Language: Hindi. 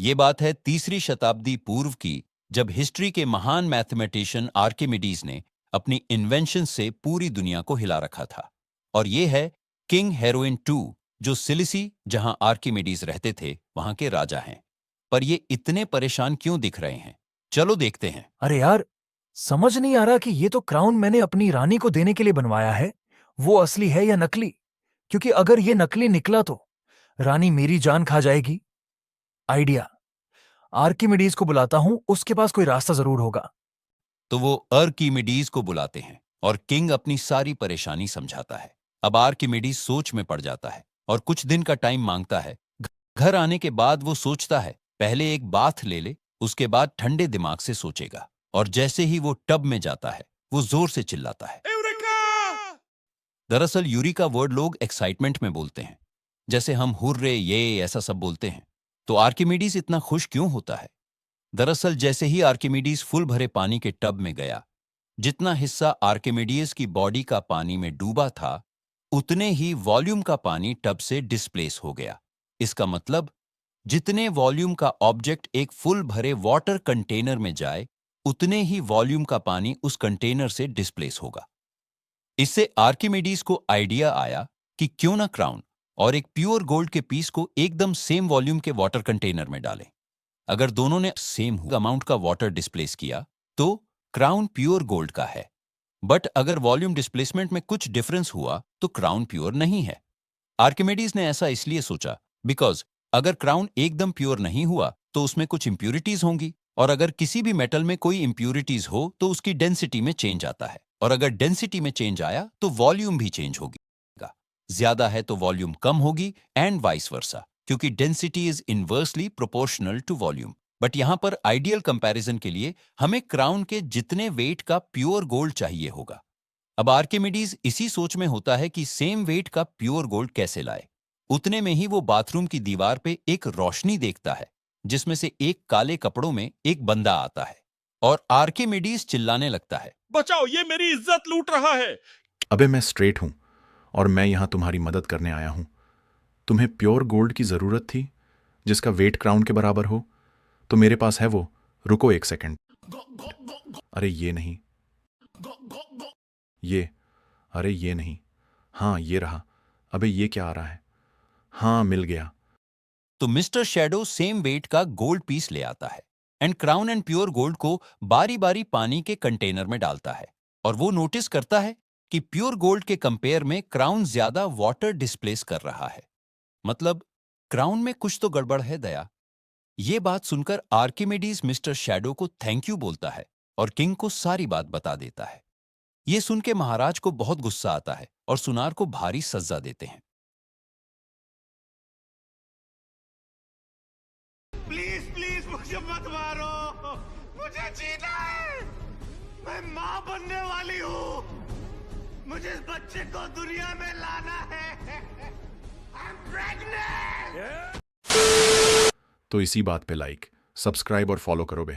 ये बात है 3री शताब्दी पूर्व की, जब हिस्ट्री के महान मैथमेटिशियन आर्किमिडीज ने अपनी इन्वेंशन से पूरी दुनिया को हिला रखा था। और ये है किंग हेरोइन 2, जो सिलिसी, जहां आर्किमिडीज रहते थे, वहां के राजा हैं। पर ये इतने परेशान क्यों दिख रहे हैं? चलो देखते हैं। अरे यार, समझ नहीं आ रहा कि ये तो क्राउन मैंने अपनी रानी को देने के लिए बनवाया है, वो असली है या नकली। क्योंकि अगर ये नकली निकला तो रानी मेरी जान खा जाएगी। आइडिया, आर्किमिडीज को बुलाता हूं, उसके पास कोई रास्ता जरूर होगा। तो वो आर्किमिडीज को बुलाते हैं और किंग अपनी सारी परेशानी समझाता है। अब आर्किमिडीज सोच में पड़ जाता है और कुछ दिन का टाइम मांगता है। घर आने के बाद वो सोचता है पहले एक बाथ ले ले, उसके बाद ठंडे दिमाग से सोचेगा। और जैसे ही वो टब में जाता है, वो जोर से चिल्लाता है। दरअसल यूरिका वर्ड लोग एक्साइटमेंट में बोलते हैं, जैसे हम हुर्रे ये ऐसा सब बोलते हैं। तो आर्किमिडीज इतना खुश क्यों होता है? दरअसल जैसे ही आर्किमिडीज फुल भरे पानी के टब में गया, जितना हिस्सा आर्किमिडीज की बॉडी का पानी में डूबा था, उतने ही वॉल्यूम का पानी टब से डिस्प्लेस हो गया। इसका मतलब, जितने वॉल्यूम का ऑब्जेक्ट एक फुल भरे वाटर कंटेनर में जाए, उतने ही वॉल्यूम का पानी उस कंटेनर से डिस्प्लेस होगा। इससे आर्किमिडीज को आइडिया आया कि क्यों ना क्राउन और एक प्योर गोल्ड के पीस को एकदम सेम वॉल्यूम के वाटर कंटेनर में डालें। अगर दोनों ने सेम अमाउंट का वाटर डिस्प्लेस किया, तो क्राउन प्योर गोल्ड का है। बट अगर वॉल्यूम डिस्प्लेसमेंट में कुछ डिफरेंस हुआ, तो क्राउन प्योर नहीं है। आर्किमिडीज ने ऐसा इसलिए सोचा बिकॉज अगर क्राउन एकदम प्योर नहीं हुआ, तो उसमें कुछ इंप्यूरिटीज होंगी, और अगर किसी भी मेटल में कोई इंप्यूरिटीज हो तो उसकी डेंसिटी में चेंज आता है, और अगर डेंसिटी में चेंज आया तो वॉल्यूम भी चेंज होगी। ज्यादा है तो वॉल्यूम कम होगी, एंड वाइस वर्सा, क्योंकि density is inversely proportional to volume. But यहां पर आइडियल कंपैरिजन के लिए हमें क्राउन के जितने वेट का प्योर गोल्ड चाहिए होगा। अब आर्किमिडीज इसी सोच में होता है कि सेम वेट का प्योर गोल्ड कैसे लाए। उतने में ही वो बाथरूम की दीवार पे एक रोशनी देखता है, जिसमें से एक काले कपड़ों में एक बंदा आता है, और आर्किमिडीज चिल्लाने लगता है, बचाओ, ये मेरी इज्जत लूट रहा है। अबे मैं स्ट्रेट हूं और मैं यहां तुम्हारी मदद करने आया हूं। तुम्हें प्योर गोल्ड की जरूरत थी जिसका वेट क्राउन के बराबर हो, तो मेरे पास है वो। रुको एक सेकंड। अरे ये नहीं, ये, अरे ये नहीं, हाँ ये रहा। अबे ये क्या आ रहा है? हाँ मिल गया। तो मिस्टर शैडो सेम वेट का गोल्ड पीस ले आता है, and crown and pure gold को बारी बारी पानी के कंटेनर में डालता है। और वो नोटिस करता है कि प्योर गोल्ड के कंपेयर में क्राउन ज्यादा वाटर डिस्प्लेस कर रहा है। मतलब क्राउन में कुछ तो गड़बड़ है दया। ये बात सुनकर आर्किमिडीज मिस्टर शैडो को थैंक यू बोलता है और किंग को सारी बात बता देता है। ये सुन के महाराज को बहुत गुस्सा आता है और सुनार को भारी सजा देते हैं। प्लीज प्लीज मुझे मत मारो, मुझे जीना है। मैं माँ बनने वाली हूँ, मुझे इस बच्चे को दुनिया में लाना है। I'm pregnant! तो इसी बात पे लाइक, सब्सक्राइब और फॉलो करो बे।